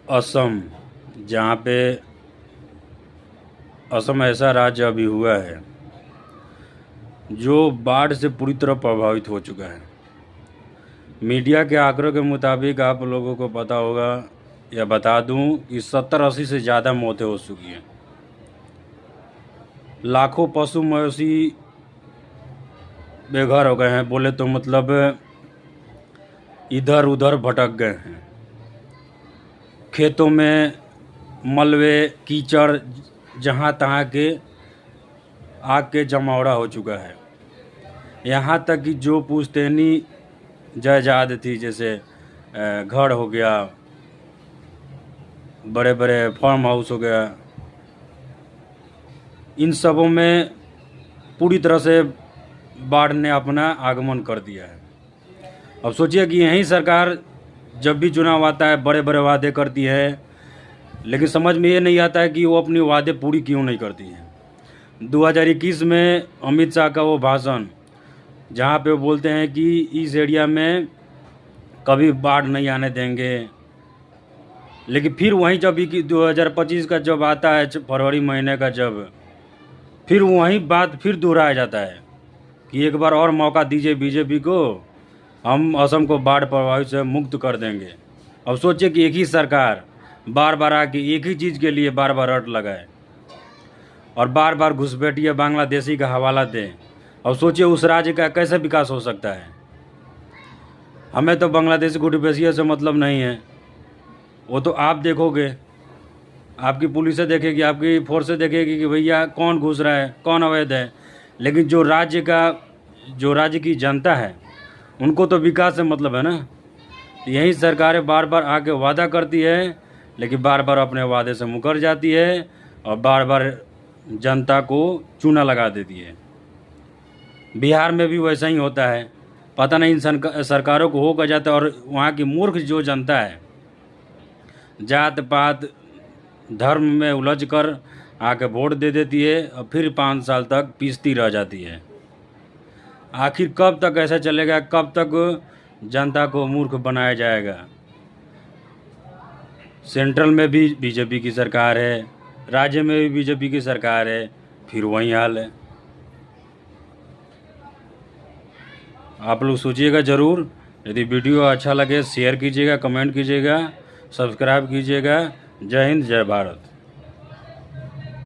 असम, जहाँ पे असम ऐसा राज्य अभी हुआ है जो बाढ़ से पूरी तरह प्रभावित हो चुका है। मीडिया के आंकड़ों के मुताबिक आप लोगों को पता होगा या बता दूं कि 70-80 से ज़्यादा मौतें हो चुकी हैं। लाखों पशु मवेशी बेघर हो गए हैं, बोले तो मतलब इधर उधर भटक गए हैं। खेतों में मलबे कीचड़ जहाँ तहाँ के आग के जमावड़ा हो चुका है। यहाँ तक कि जो पुश्तैनी जायदाद थी, जैसे घर हो गया, बड़े बड़े फार्म हाउस हो गया, इन सबों में पूरी तरह से बाढ़ ने अपना आगमन कर दिया है। अब सोचिए कि यही सरकार जब भी चुनाव आता है बड़े बड़े वादे करती है, लेकिन समझ में ये नहीं आता है कि वो अपनी वादे पूरी क्यों नहीं करती है। 2021 में अमित शाह का वो भाषण, जहाँ पे वो बोलते हैं कि इस एरिया में कभी बाढ़ नहीं आने देंगे, लेकिन फिर वहीं जब 2025 का जब आता है फरवरी महीने का, जब फिर वही बात फिर दोहराया जाता है कि एक बार और मौका दीजिए बीजेपी को, हम असम को बाढ़ प्रभावित से मुक्त कर देंगे। अब सोचिए कि एक ही सरकार बार बार आके एक ही चीज़ के लिए बार बार रट लगाए और बार बार घुसपैठिया बांग्लादेशी का हवाला दें। अब सोचिए उस राज्य का कैसे विकास हो सकता है। हमें तो बांग्लादेशी घुसपैठिया से मतलब नहीं है, वो तो आप देखोगे, आपकी पुलिसें देखेगी, आपकी फोर्सें देखेगी कि भैया कौन घुस रहा है, कौन अवैध है। लेकिन जो राज्य की जनता है, उनको तो विकास से मतलब है ना। यही सरकारें बार बार आके वादा करती है, लेकिन बार बार अपने वादे से मुकर जाती है और बार बार जनता को चूना लगा देती है। बिहार में भी वैसा ही होता है। पता नहीं इन सरकारों को हो क्या जाता है, और वहाँ की मूर्ख जो जनता है जात पात धर्म में उलझ कर आके वोट दे देती है और फिर 5 साल तक पीसती रह जाती है। आखिर कब तक ऐसा चलेगा, कब तक जनता को मूर्ख बनाया जाएगा। सेंट्रल में भी बीजेपी की सरकार है, राज्य में भी बीजेपी की सरकार है, फिर वही हाल है। आप लोग सोचिएगा ज़रूर। यदि वीडियो अच्छा लगे शेयर कीजिएगा, कमेंट कीजिएगा, सब्सक्राइब कीजिएगा। जय हिंद, जय भारत।